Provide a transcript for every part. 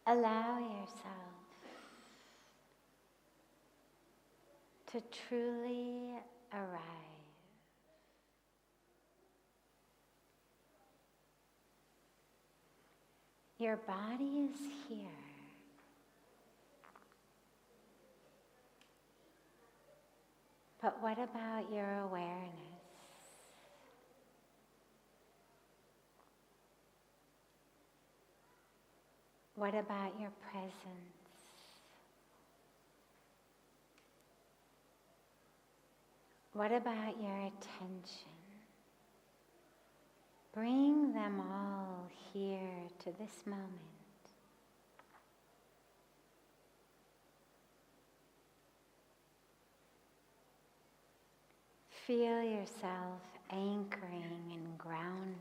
Allow yourself to truly arrive. Your body is here. But what about your awareness? What about your presence? What about your attention? Bring them all here to this moment. Feel yourself anchoring and grounding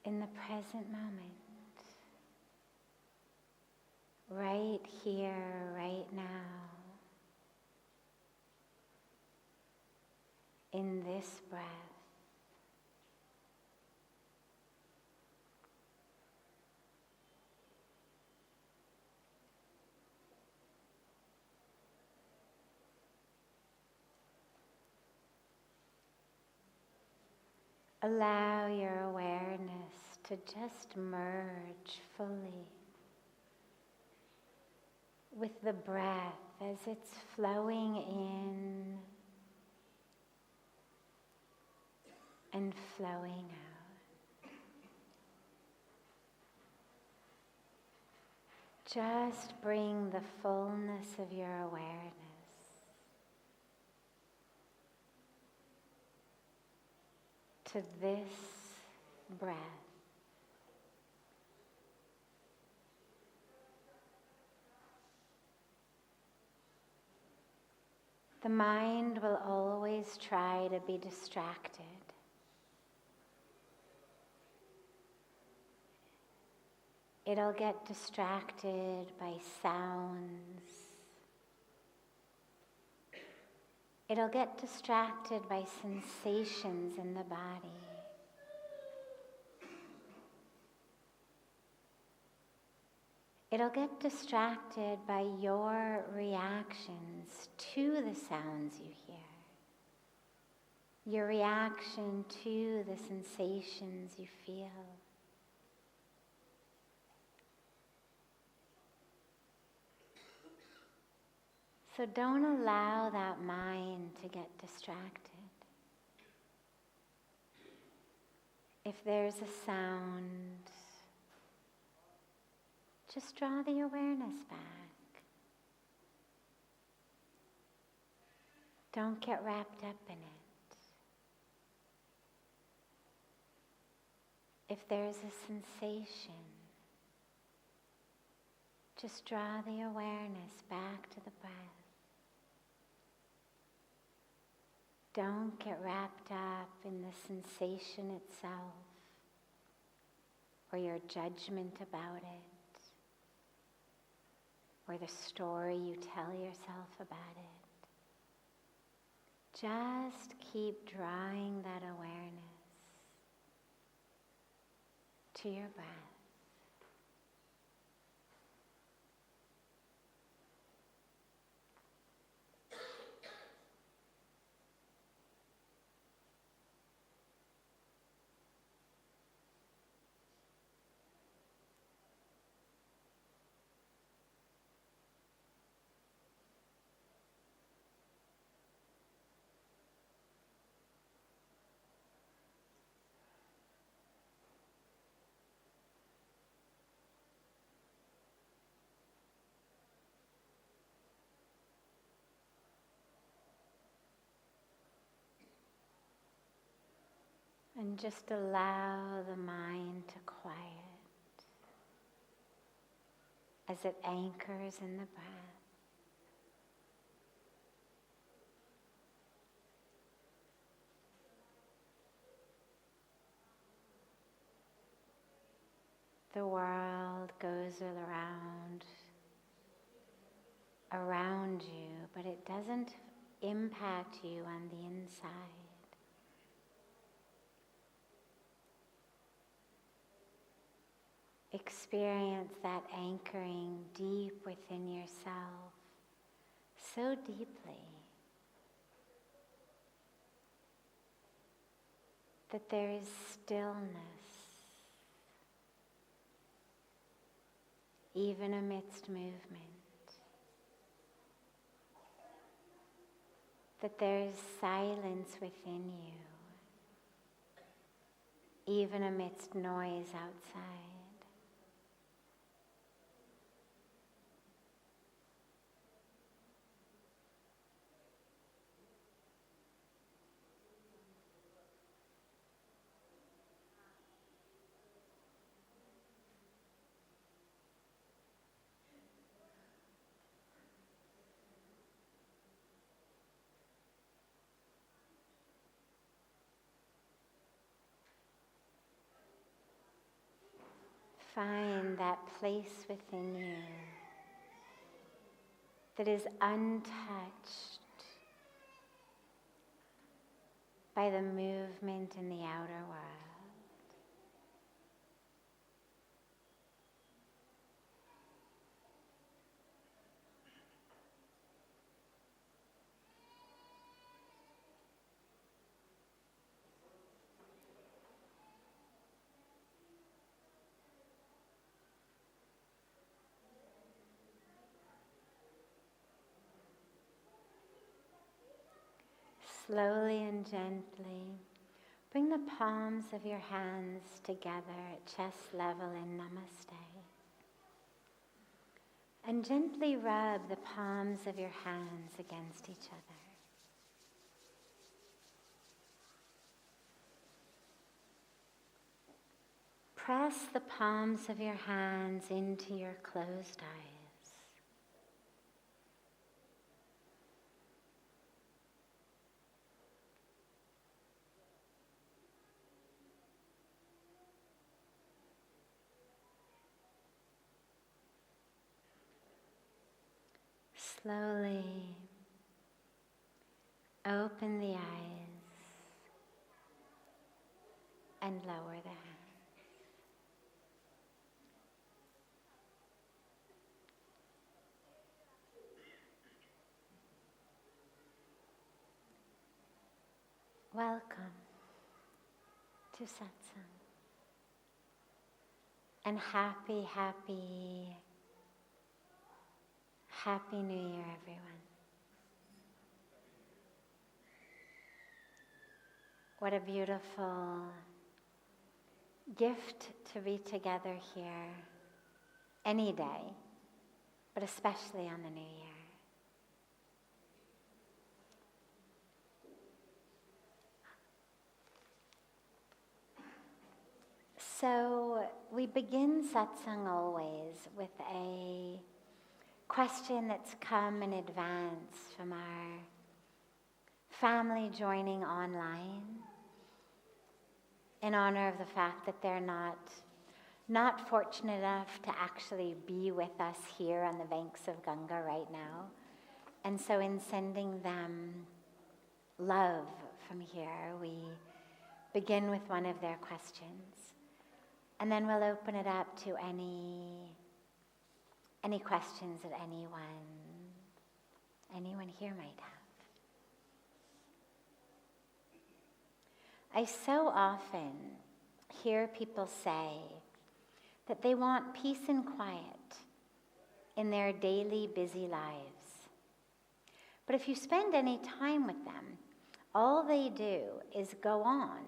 in the present moment, right here, right now, in this breath. Allow your awareness to just merge fully with the breath as it's flowing in and flowing out. Just bring the fullness of your awareness to this breath. The mind will always try to be distracted. It'll get distracted by sounds. It'll get distracted by sensations in the body. It'll get distracted by your reactions to the sounds you hear, your reaction to the sensations you feel. So don't allow that mind to get distracted. If there's a sound, just draw the awareness back. Don't get wrapped up in it. If there's a sensation, just draw the awareness back to the breath. Don't get wrapped up in the sensation itself or your judgment about it or the story you tell yourself about it. Just keep drawing that awareness to your breath. And just allow the mind to quiet as it anchors in the breath. The world goes around you, but it doesn't impact you on the inside. experience that anchoring deep within yourself, so deeply that there is stillness even amidst movement, that there is silence within you even amidst noise outside. Find that place within you that is untouched by the movement in the outer world. Slowly and gently, bring the palms of your hands together at chest level in Namaste. And gently rub the palms of your hands against each other. Press the palms of your hands into your closed eyes. Slowly open the eyes and lower the hands. Welcome to Satsang. And happy New Year, everyone. What a beautiful gift to be together here any day, but especially on the New Year. So we begin satsang always with a question that's come in advance from our family joining online in honor of the fact that they're not fortunate enough to actually be with us here on the banks of Ganga right now. And so in sending them love from here, we begin with one of their questions. And then we'll open it up to any questions that anyone here might have. I so often hear people say that they want peace and quiet in their daily busy lives. But if you spend any time with them, all they do is go on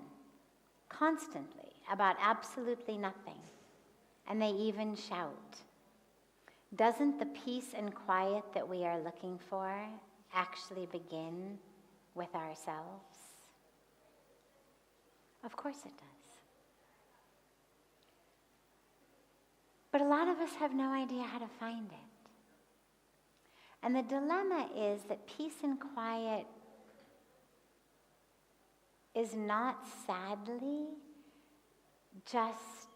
constantly about absolutely nothing, and they even shout. Doesn't the peace and quiet that we are looking for actually begin with ourselves? Of course it does. But a lot of us have no idea how to find it. And the dilemma is that peace and quiet is not, sadly, just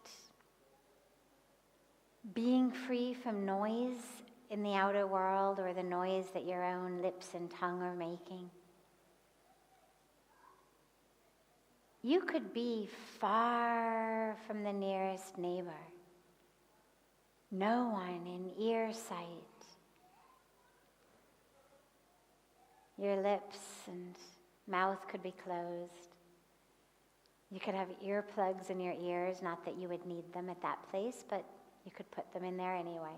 being free from noise in the outer world or the noise that your own lips and tongue are making. You could be far from the nearest neighbor No one in ear sight. Your lips and mouth could be closed. You could have earplugs in your ears, not that you would need them at that place, but you could put them in there anyway.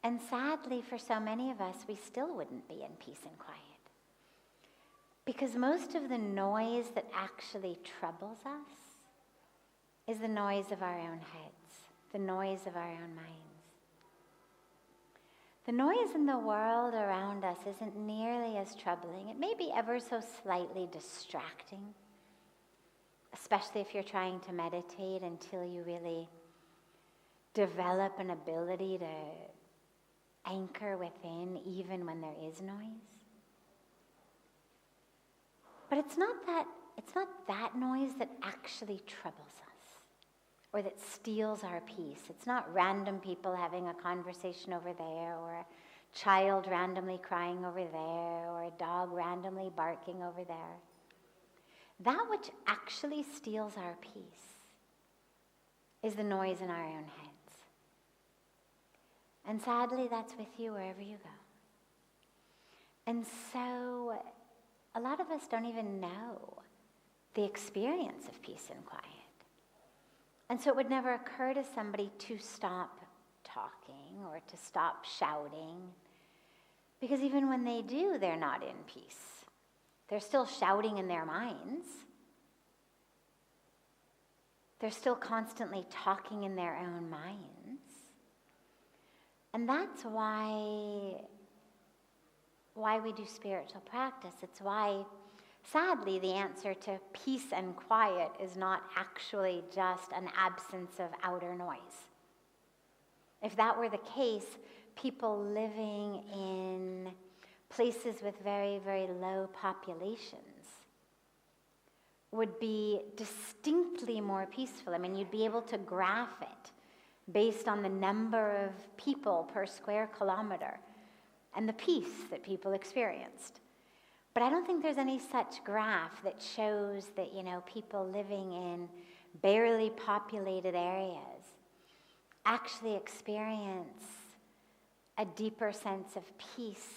And sadly, for so many of us, we still wouldn't be in peace and quiet. Because most of the noise that actually troubles us is the noise of our own heads, the noise of our own minds. The noise in the world around us isn't nearly as troubling. It may be ever so slightly distracting, especially if you're trying to meditate until you really develop an ability to anchor within even when there is noise. But it's not that noise that actually troubles us or that steals our peace. It's not random people having a conversation over there, or a child randomly crying over there, or a dog randomly barking over there. That which actually steals our peace is the noise in our own heads. And sadly, that's with you wherever you go. And so a lot of us don't even know the experience of peace and quiet. And so it would never occur to somebody to stop talking or to stop shouting, because even when they do, they're not in peace. They're still shouting in their minds. They're still constantly talking in their own minds. And that's why we do spiritual practice. It's why, sadly, the answer to peace and quiet is not actually just an absence of outer noise. If that were the case, people living in places with very, very low populations would be distinctly more peaceful. I mean, you'd be able to graph it based on the number of people per square kilometer and the peace that people experienced. But I don't think there's any such graph that shows that, people living in barely populated areas actually experience a deeper sense of peace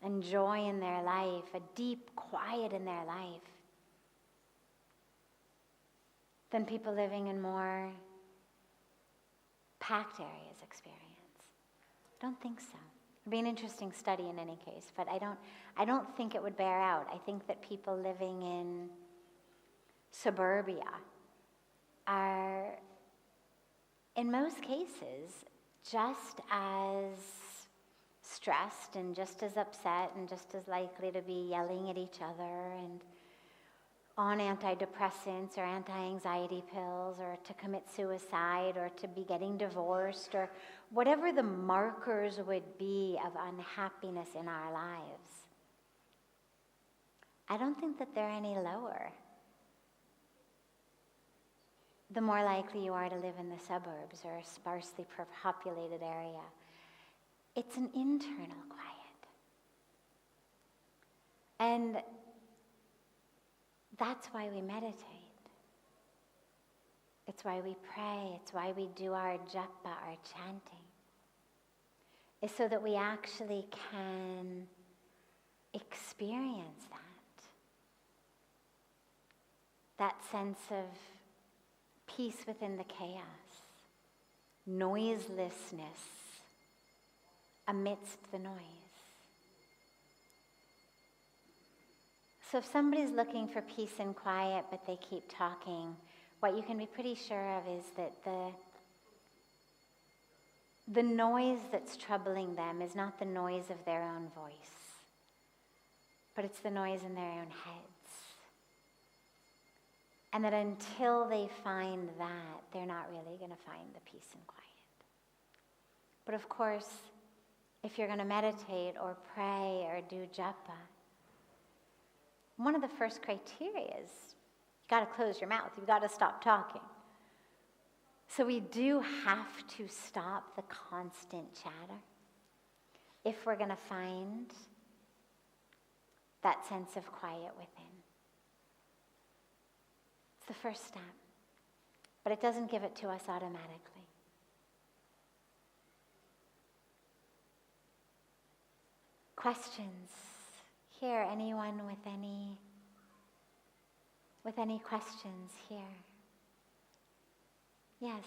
and joy in their life, a deep quiet in their life, than people living in more packed areas experience. I don't think so. It'd be an interesting study in any case, but I don't think it would bear out. I think that people living in suburbia are, in most cases, just as stressed and just as upset and just as likely to be yelling at each other and on antidepressants or anti-anxiety pills, or to commit suicide, or to be getting divorced, or whatever the markers would be of unhappiness in our lives. I don't think that they're any lower the more likely you are to live in the suburbs or a sparsely populated area. It's an internal quiet. And that's why we meditate. It's why we pray. It's why we do our japa, our chanting. It's so that we actually can experience that sense of peace within the chaos, noiselessness amidst the noise. So if somebody's looking for peace and quiet, but they keep talking, what you can be pretty sure of is that the noise that's troubling them is not the noise of their own voice, but it's the noise in their own heads. And that until they find that, they're not really going to find the peace and quiet. But of course, if you're going to meditate or pray or do japa, one of the first criteria is you got to close your mouth. You've got to stop talking. So we do have to stop the constant chatter if we're going to find that sense of quiet within. It's the first step. but it doesn't give it to us automatically. Questions? Here, anyone with any questions here? Yes.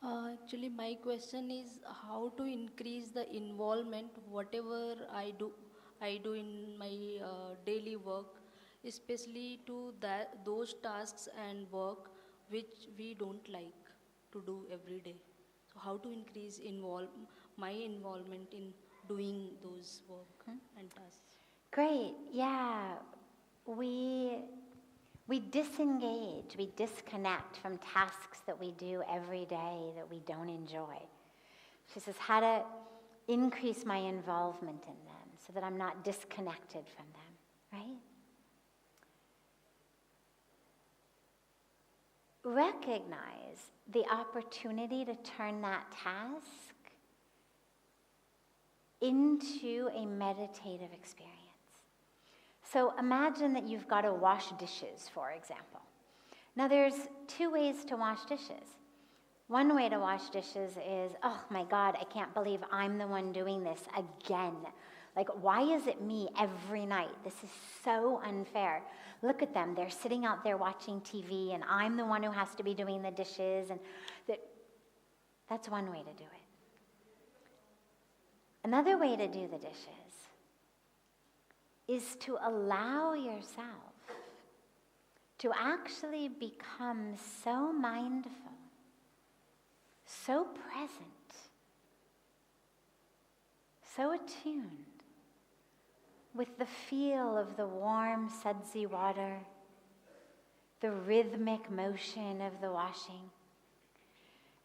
Actually, my question is how to increase the involvement, whatever I do in my daily work, especially to those tasks and work which we don't like to do every day. So how to increase my involvement in doing those work and tasks? Great. Yeah. We disengage, we disconnect from tasks that we do every day that we don't enjoy. She says, how to increase my involvement in them so that I'm not disconnected from them, right? Recognize the opportunity to turn that task into a meditative experience. So imagine that you've got to wash dishes, for example. Now there's two ways to wash dishes. One way to wash dishes is, oh my God, I can't believe I'm the one doing this again. Like, why is it me every night? This is so unfair. Look at them, they're sitting out there watching TV and I'm the one who has to be doing the dishes. And that's one way to do it. Another way to do the dishes is to allow yourself to actually become so mindful, so present, so attuned with the feel of the warm sudsy water, the rhythmic motion of the washing.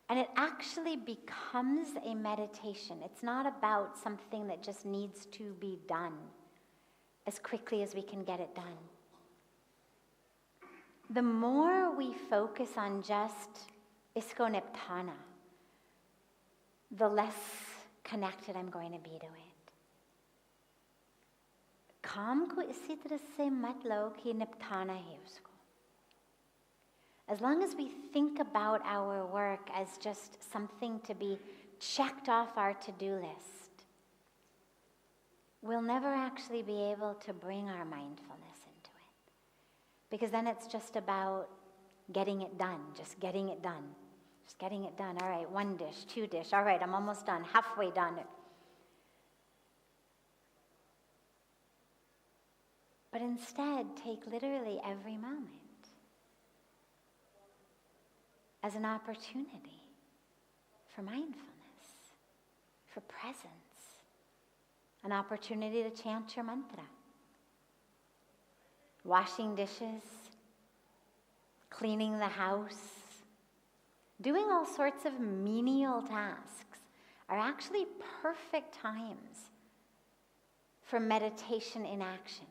And it actually becomes a meditation. It's not about something that just needs to be done as quickly as we can get it done. The more we focus on just isko niptana, the less connected I'm going to be to it. काम को इसी तरह से मत लो कि निपटाना है उसको. As long as we think about our work as just something to be checked off our to-do list, we'll never actually be able to bring our mindfulness into it. Because then it's just about getting it done, just getting it done. Just getting it done. All right, 1 dish, 2 dish. All right, I'm almost done, halfway done. But instead, take literally every moment as an opportunity for mindfulness, for presence, an opportunity to chant your mantra. Washing dishes, cleaning the house, doing all sorts of menial tasks are actually perfect times for meditation in action.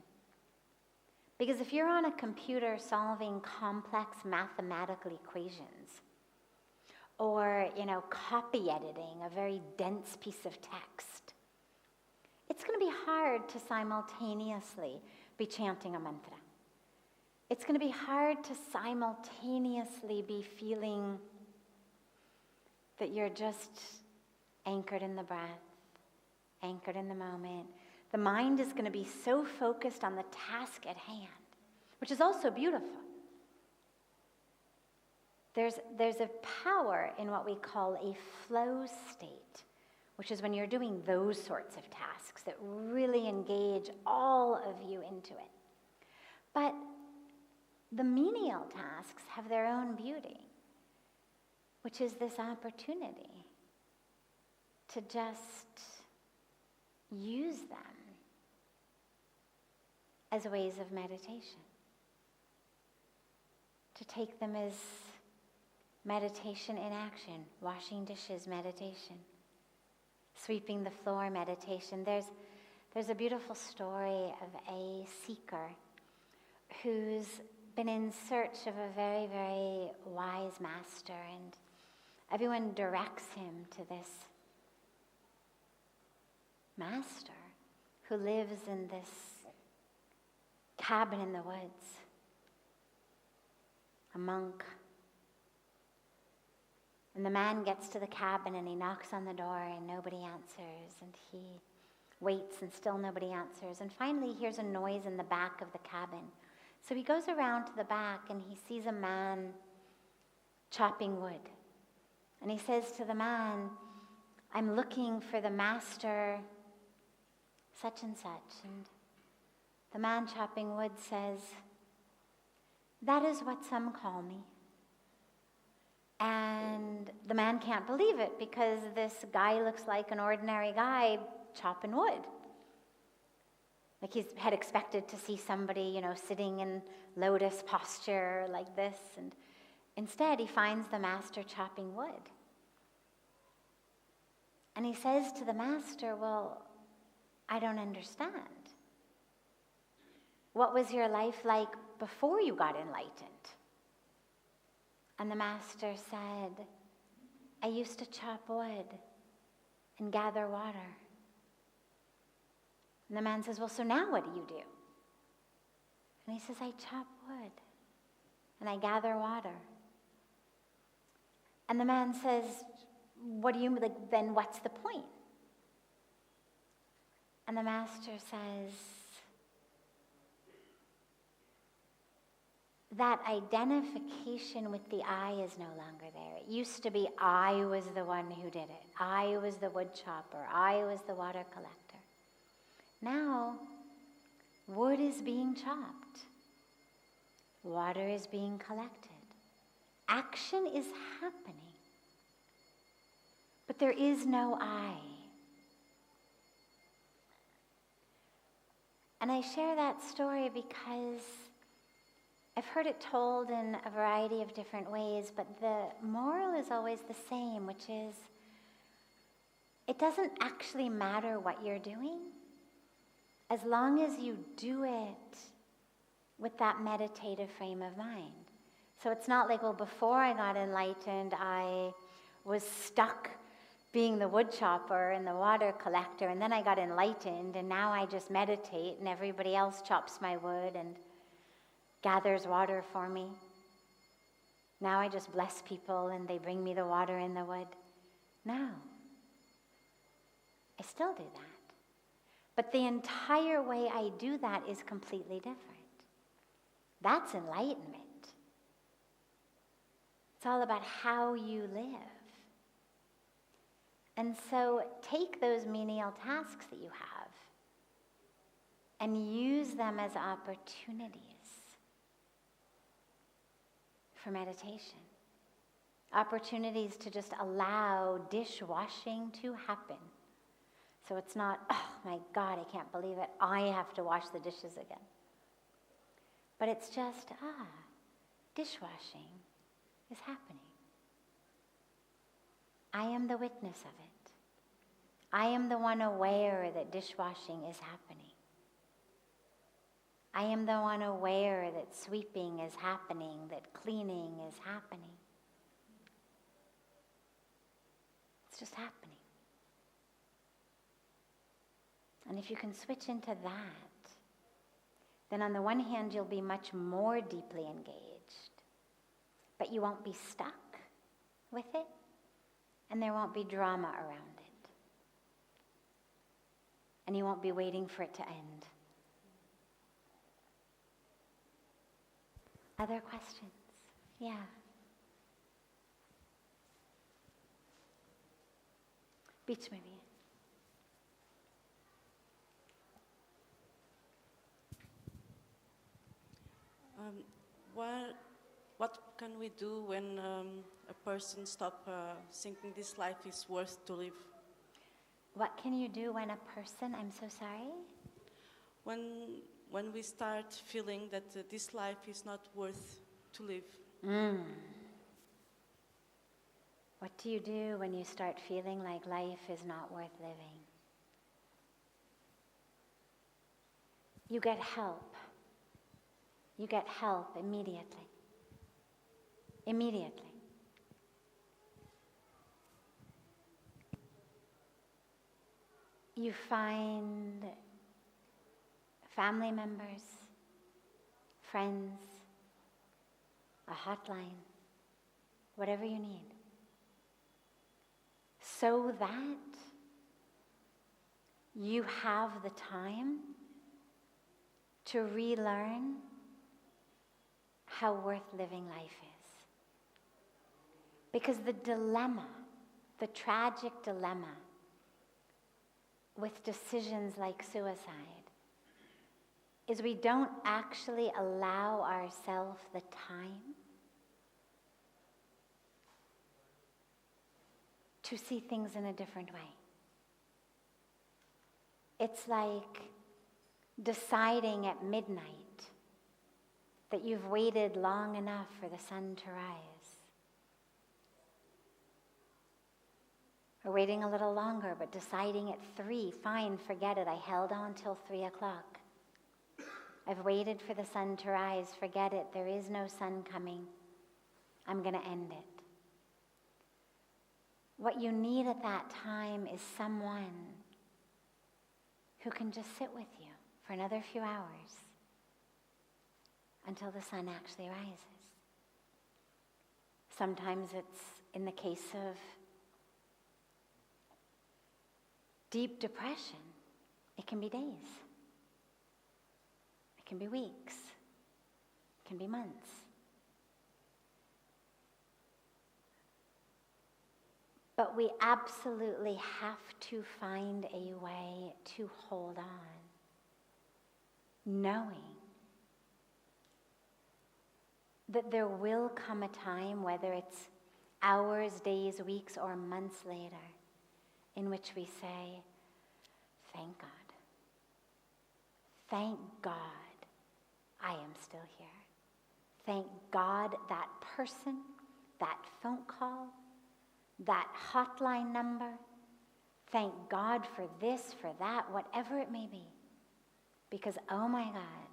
Because if you're on a computer solving complex mathematical equations, or, copy editing a very dense piece of text, it's going to be hard to simultaneously be chanting a mantra. It's going to be hard to simultaneously be feeling that you're just anchored in the breath, anchored in the moment. The mind is going to be so focused on the task at hand, which is also beautiful. There's a power in what we call a flow state, which is when you're doing those sorts of tasks that really engage all of you into it. But the menial tasks have their own beauty, which is this opportunity to just use them as ways of meditation, to take them as meditation in action, washing dishes, meditation, sweeping the floor, meditation. There's a beautiful story of a seeker who's been in search of a very, very wise master, and everyone directs him to this master who lives in this cabin in the woods, a monk. And the man gets to the cabin and he knocks on the door and nobody answers, and he waits and still nobody answers, and finally he hears a noise in the back of the cabin. So he goes around to the back and he sees a man chopping wood. And he says to the man, "I'm looking for the master such and such." And the man chopping wood says, "That is what some call me." And the man can't believe it, because this guy looks like an ordinary guy chopping wood. Like he had expected to see somebody, sitting in lotus posture like this, and instead he finds the master chopping wood. And he says to the master, "Well, I don't understand. What was your life like before you got enlightened?" And the master said, "I used to chop wood and gather water." And the man says, "Well, so now what do you do?" And he says, "I chop wood and I gather water." And the man says, "What do you, then what's the point?" And the master says, that identification with the I is no longer there. It used to be I was the one who did it. I was the wood chopper. I was the water collector. Now, wood is being chopped. Water is being collected. Action is happening. But there is no I. And I share that story because I've heard it told in a variety of different ways, but the moral is always the same, which is it doesn't actually matter what you're doing as long as you do it with that meditative frame of mind. So it's not like, well, before I got enlightened, I was stuck being the wood chopper and the water collector, and then I got enlightened, and now I just meditate, and everybody else chops my wood and gathers water for me. Now I just bless people and they bring me the water in the wood. No. I still do that. But the entire way I do that is completely different. That's enlightenment. It's all about how you live. And so take those menial tasks that you have and use them as opportunities for meditation. Opportunities to just allow dishwashing to happen. So it's not, oh my God, I can't believe it, I have to wash the dishes again. But it's just, dishwashing is happening. I am the witness of it. I am the one aware that dishwashing is happening. I am the one aware that sweeping is happening, that cleaning is happening. It's just happening. And if you can switch into that, then on the one hand, you'll be much more deeply engaged, but you won't be stuck with it, and there won't be drama around it. And you won't be waiting for it to end. Other questions? Yeah. Beach maybe. What can we do when a person stops thinking this life is worth to live? What can you do when a person, I'm so sorry? When we start feeling that this life is not worth to live. What do you do when you start feeling like life is not worth living? You get help. You get help immediately. Immediately. You find family members, friends, a hotline, whatever you need, so that you have the time to relearn how worth living life is. Because the dilemma, the tragic dilemma with decisions like suicide is we don't actually allow ourselves the time to see things in a different way. It's like deciding at midnight that you've waited long enough for the sun to rise. Or waiting a little longer, but deciding at 3, fine, forget it, I held on till 3 o'clock. I've waited for the sun to rise, forget it, there is no sun coming. I'm going to end it. What you need at that time is someone who can just sit with you for another few hours until the sun actually rises. Sometimes it's, in the case of deep depression, it can be days. It can be weeks. It can be months. But we absolutely have to find a way to hold on, knowing that there will come a time, whether it's hours, days, weeks, or months later, in which we say, thank God. Thank God I am still here. Thank God that person, that phone call, that hotline number, thank God for this, for that, whatever it may be. Because, oh my God,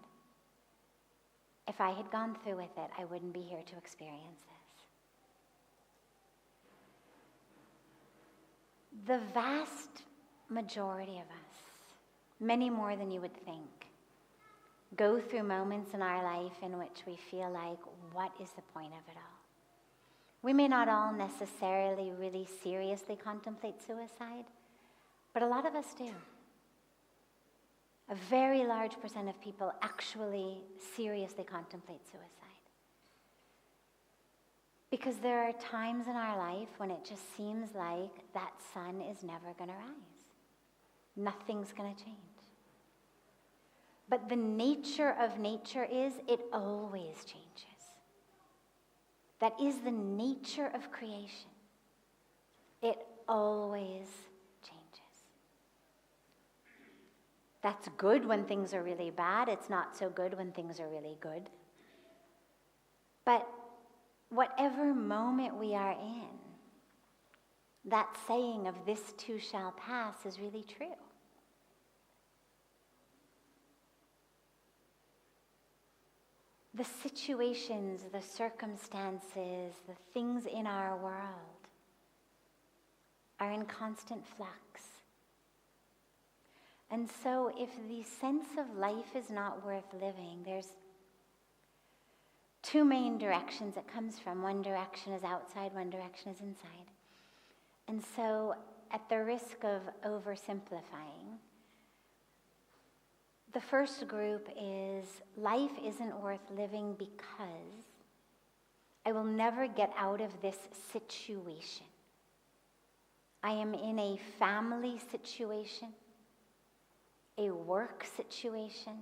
if I had gone through with it, I wouldn't be here to experience this. The vast majority of us, many more than you would think, go through moments in our life in which we feel like, what is the point of it all? We may not all necessarily really seriously contemplate suicide, but a lot of us do. A very large percent of people actually seriously contemplate suicide. Because there are times in our life when it just seems like that sun is never going to rise. Nothing's going to change. But the nature of nature is it always changes. That is the nature of creation. It always changes. That's good when things are really bad. It's not so good when things are really good. But whatever moment we are in, that saying of this too shall pass is really true. The situations, the circumstances, the things in our world are in constant flux. And so if the sense of life is not worth living, there's two main directions it comes from. One direction is outside, one direction is inside. And so at the risk of oversimplifying, the first group is life isn't worth living because I will never get out of this situation. I am in a family situation, a work situation,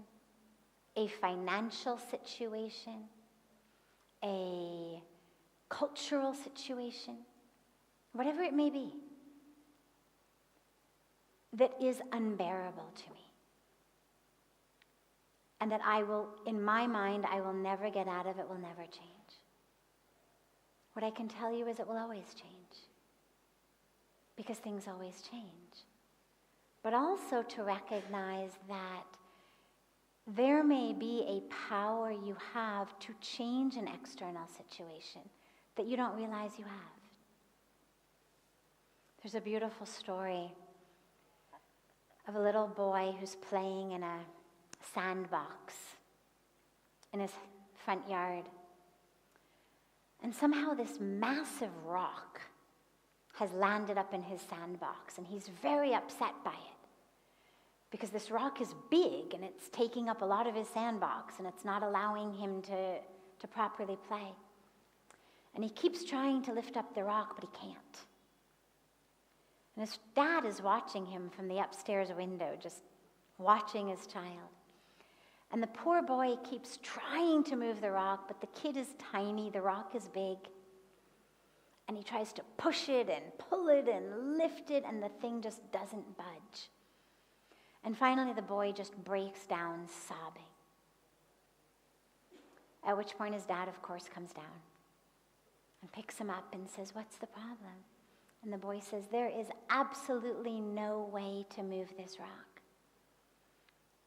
a financial situation, a cultural situation, whatever it may be, that is unbearable to me. And that I will, in my mind, I will never get out of it, will never change. What I can tell you is it will always change. Because things always change. But also to recognize that there may be a power you have to change an external situation that you don't realize you have. There's a beautiful story of a little boy who's playing in a sandbox in in his front yard. And somehow this massive rock has landed up in his sandbox, and he's very upset by it because this rock is big and it's taking up a lot of his sandbox and it's not allowing him to properly play. And he keeps trying to lift up the rock, but he can't. And his dad is watching him from the upstairs window, just watching his child. And the poor boy keeps trying to move the rock, but the kid is tiny, the rock is big. And he tries to push it and pull it and lift it, and the thing just doesn't budge. And finally the boy just breaks down sobbing. At which point his dad, of course, comes down and picks him up and says, "What's the problem?" And the boy says, "There is absolutely no way to move this rock."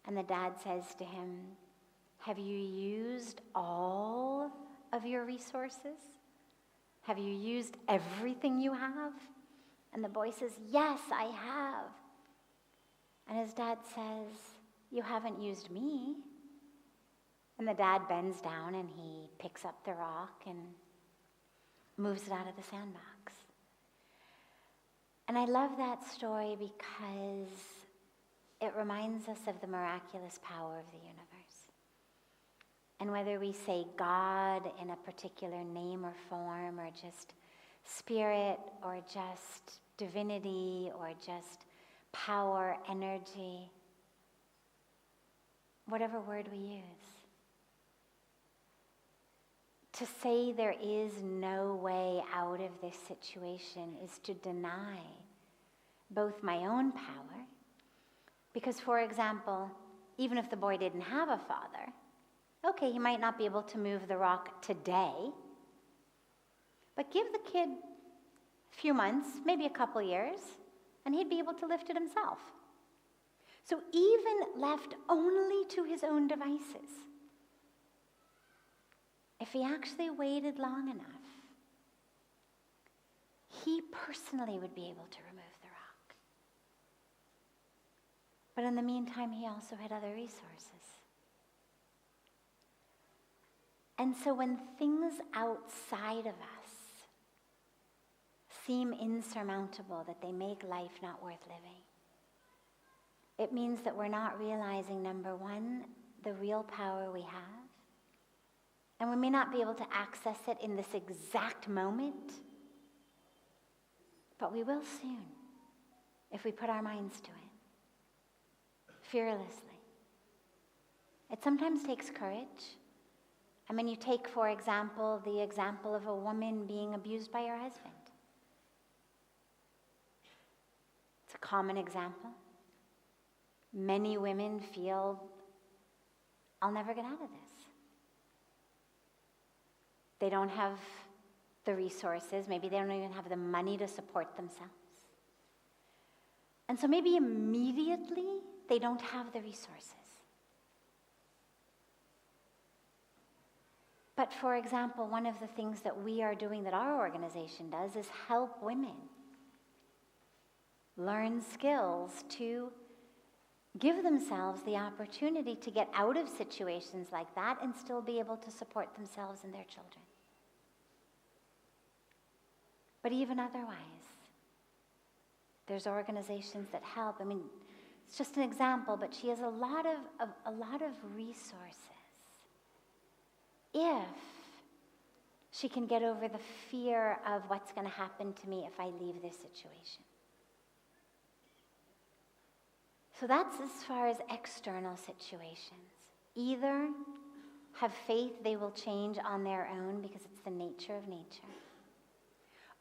And the dad says to him, "Have you used all of your resources? Have you used everything you have?" And the boy says, "Yes, I have." And his dad says, "You haven't used me." And the dad bends down and he picks up the rock and moves it out of the sandbox. And I love that story because it reminds us of the miraculous power of the universe. And whether we say God in a particular name or form, or just spirit, or just divinity, or just power, energy, whatever word we use, to say there is no way out of this situation is to deny both my own power, because, for example, even if the boy didn't have a father, okay, he might not be able to move the rock today, but give the kid a few months, maybe a couple years, and he'd be able to lift it himself. So even left only to his own devices, if he actually waited long enough, he personally would be able to remove the rock. But in the meantime, he also had other resources. And so when things outside of us seem insurmountable, that they make life not worth living, it means that we're not realizing, number one, the real power we have. And we may not be able to access it in this exact moment, but we will soon if we put our minds to it, fearlessly. It sometimes takes courage. I mean, you take, for example, the example of a woman being abused by her husband. It's a common example. Many women feel, "I'll never get out of this." They don't have the resources. Maybe they don't even have the money to support themselves. And so maybe immediately they don't have the resources. But for example, one of the things that we are doing, that our organization does, is help women learn skills to give themselves the opportunity to get out of situations like that and still be able to support themselves and their children. But even otherwise, there's organizations that help. I mean, it's just an example, but she has a lot of resources. If she can get over the fear of what's going to happen to me if I leave this situation. So that's as far as external situations. Either have faith they will change on their own because it's the nature of nature,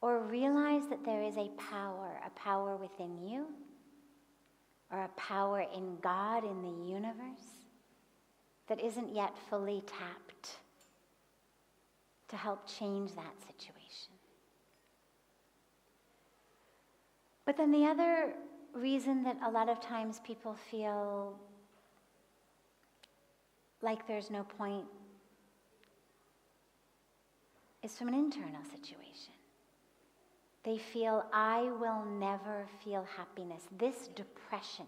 or realize that there is a power within you, or a power in God, in the universe, that isn't yet fully tapped to help change that situation. But then the other reason that a lot of times people feel like there's no point is from an internal situation. They feel, "I will never feel happiness." This depression,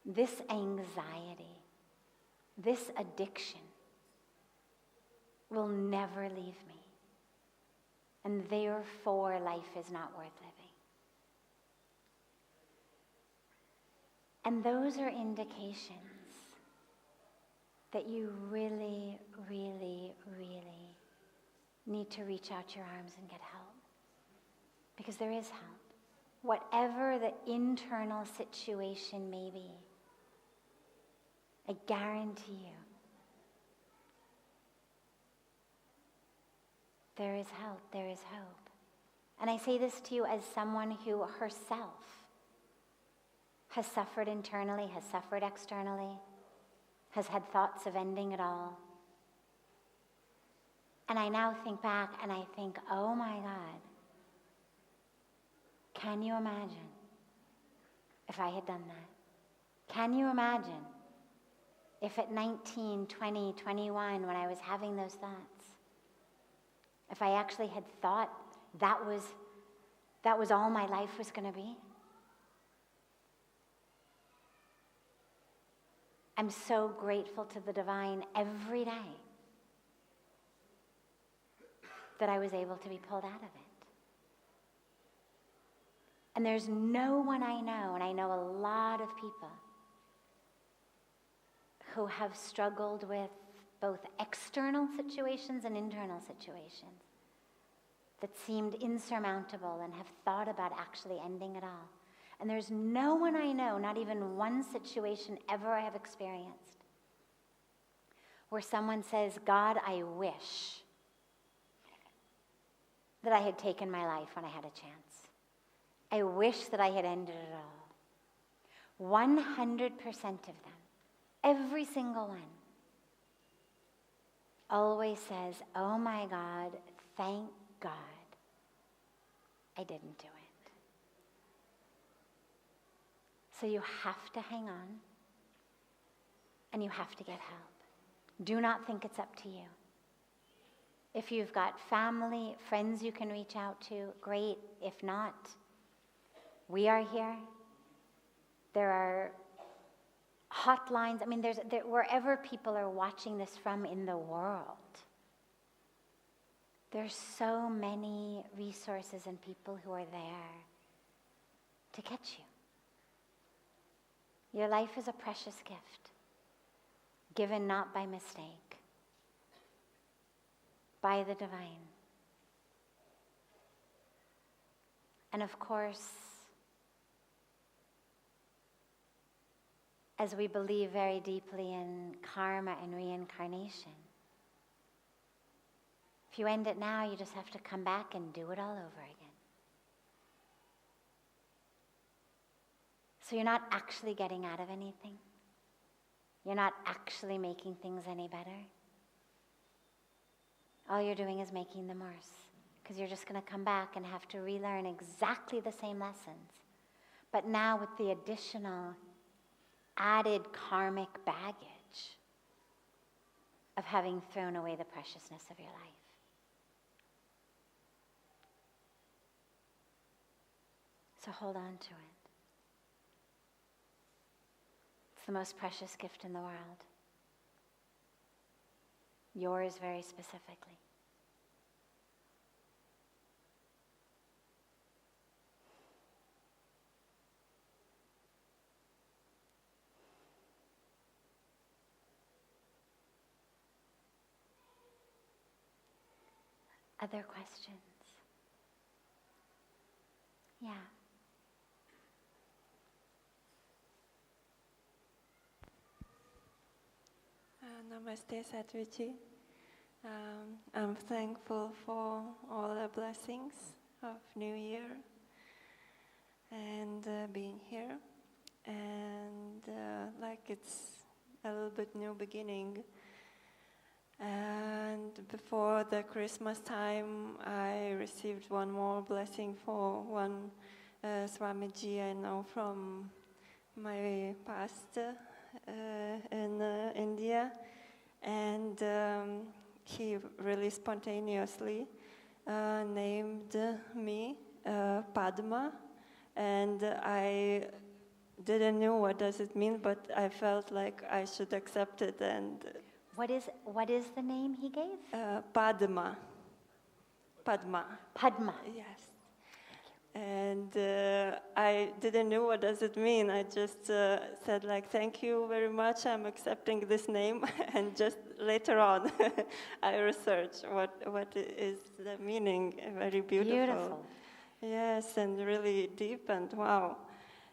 this anxiety, this addiction will never leave me, and therefore life is not worth living. And those are indications that you really, really, really need to reach out your arms and get help. Because there is help. Whatever the internal situation may be, I guarantee you, there is help, there is hope. And I say this to you as someone who herself has suffered internally, has suffered externally, has had thoughts of ending it all. And I now think back and I think, oh my God, can you imagine if I had done that? Can you imagine if at 19, 20, 21, when I was having those thoughts, if I actually had thought that was all my life was going to be? I'm so grateful to the divine every day that I was able to be pulled out of it. And there's no one I know, and I know a lot of people who have struggled with both external situations and internal situations that seemed insurmountable and have thought about actually ending it all. And there's no one I know, not even one situation ever I have experienced, where someone says, God, I wish that I had taken my life when I had a chance. I wish that I had ended it all. 100% of them, every single one, always says, oh my God, thank God I didn't do it. So you have to hang on, and you have to get help. Do not think it's up to you. If you've got family, friends you can reach out to, great. If not, we are here. There are hotlines. I mean, wherever people are watching this from in the world, there's so many resources and people who are there to catch you. Your life is a precious gift, given not by mistake, by the divine. And of course, as we believe very deeply in karma and reincarnation, if you end it now, you just have to come back and do it all over again. So you're not actually getting out of anything. You're not actually making things any better. All you're doing is making them worse, because you're just going to come back and have to relearn exactly the same lessons, but now with the additional added karmic baggage of having thrown away the preciousness of your life. So hold on to it. It's the most precious gift in the world. Yours very specifically. Other questions? Yeah. Namaste, Sadhviji. I'm thankful for all the blessings of New Year and being here. And like it's a little bit new beginning. And before the Christmas time, I received one more blessing for one Swamiji I know from my past in India. And he really spontaneously named me Padma. And I didn't know what does it mean, but I felt like I should accept it. And What is the name he gave? Padma. Padma. Yes. And I didn't know what does it mean. I just said like, thank you very much, I'm accepting this name. And just later on, I researched what is the meaning. Very beautiful. Beautiful. Yes, and really deep, and wow.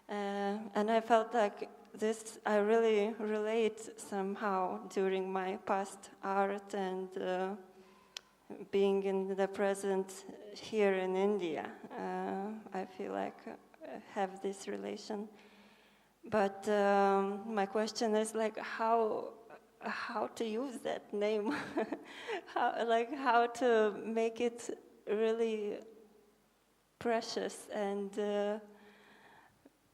And I felt like this, I really relate somehow during my past art and being in the present here in India. I feel like I have this relation. But my question is like how to use that name, how to make it really precious and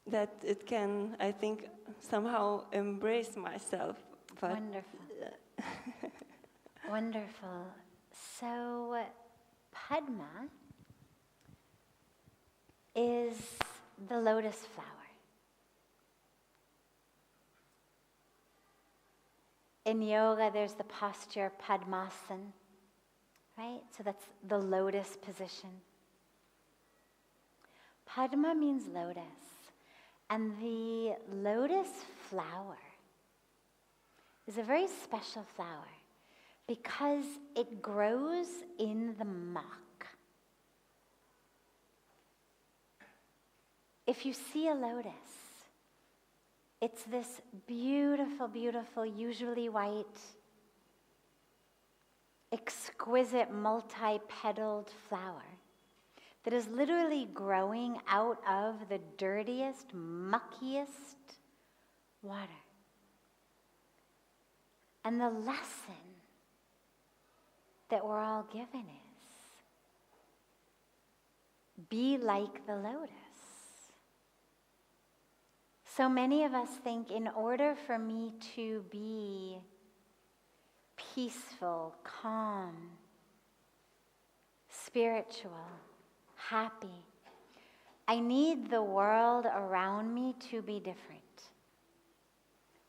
that it can, I think, somehow embrace myself. But Wonderful. Wonderful. So, Padma is the lotus flower. In yoga, there's the posture Padmasana, right? So that's the lotus position. Padma means lotus, and the lotus flower is a very special flower because it grows in the muck. If you see a lotus, it's this beautiful, beautiful, usually white, exquisite, multi-petaled flower that is literally growing out of the dirtiest, muckiest water. And the lesson that we're all given is, be like the lotus. So many of us think in order for me to be peaceful, calm, spiritual, happy, I need the world around me to be different.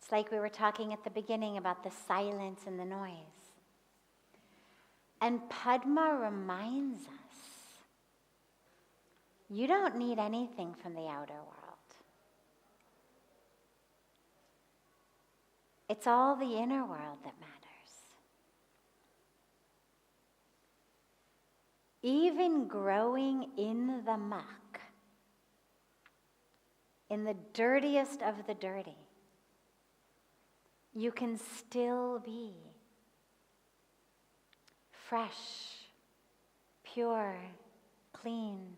It's like we were talking at the beginning about the silence and the noise. And Padma reminds us, you don't need anything from the outer world. It's all the inner world that matters. Even growing in the muck, in the dirtiest of the dirty, you can still be fresh, pure, clean,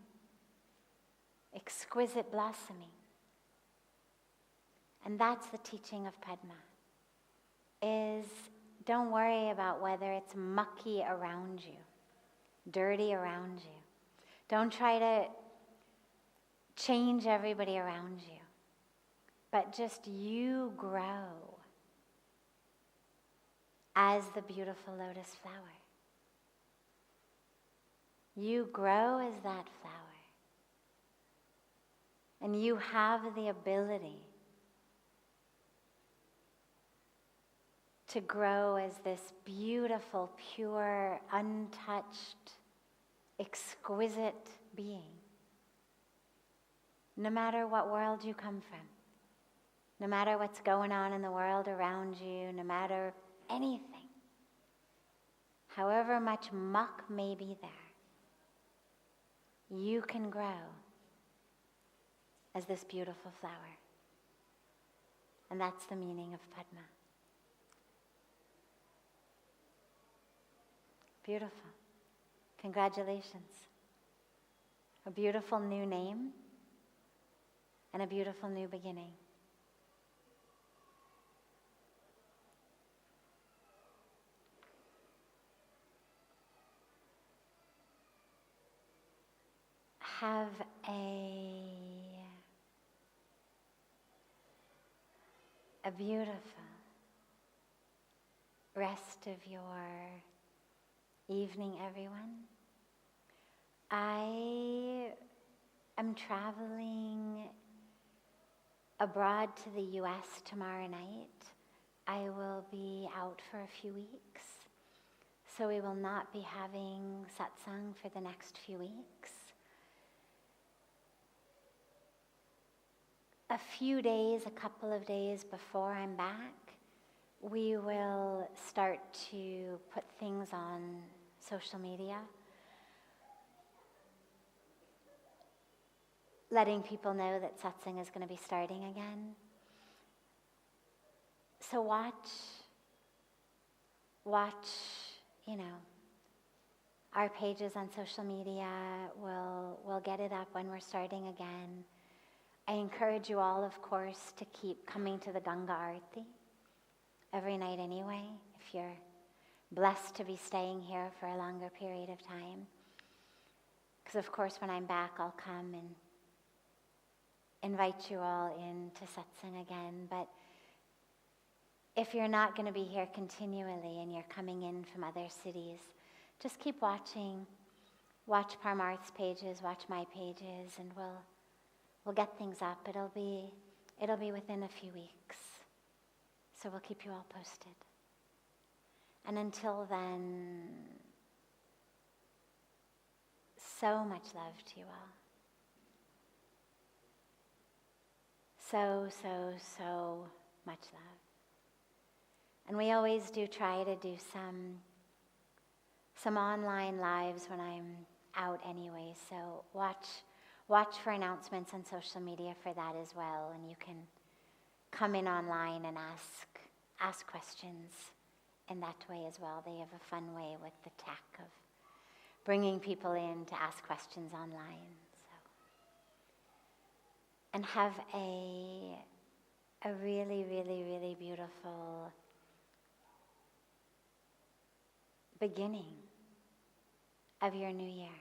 exquisite blossoming. And that's the teaching of Padma, is don't worry about whether it's mucky around you, dirty around you. Don't try to change everybody around you, but just you grow as the beautiful lotus flower. You grow as that flower. And you have the ability to grow as this beautiful, pure, untouched, exquisite being. No matter what world you come from, no matter what's going on in the world around you, no matter anything, however much muck may be there, you can grow as this beautiful flower. And that's the meaning of Padma. Beautiful. Congratulations. A beautiful new name and a beautiful new beginning. Have a beautiful rest of your evening, everyone. I am traveling abroad to the US tomorrow night. I will be out for a few weeks, so we will not be having satsang for the next few weeks. A few days, a couple of days before I'm back, we will start to put things on social media, letting people know that satsang is going to be starting again. So watch, our pages on social media. We'll get it up when we're starting again. I encourage you all, of course, to keep coming to the Ganga Arati every night anyway, if you're blessed to be staying here for a longer period of time. Because of course when I'm back, I'll come and invite you all in to satsang again. But if you're not going to be here continually and you're coming in from other cities, just keep watching. Watch Parmarth's pages, watch my pages, and we'll get things up. It'll be within a few weeks. So we'll keep you all posted. And until then, so much love to you all. So much love. And we always do try to do some online lives when I'm out anyway, so watch for announcements on social media for that as well, and you can come in online and ask questions in that way as well. They have a fun way with the tech of bringing people in to ask questions online. And have a really, really, really beautiful beginning of your new year.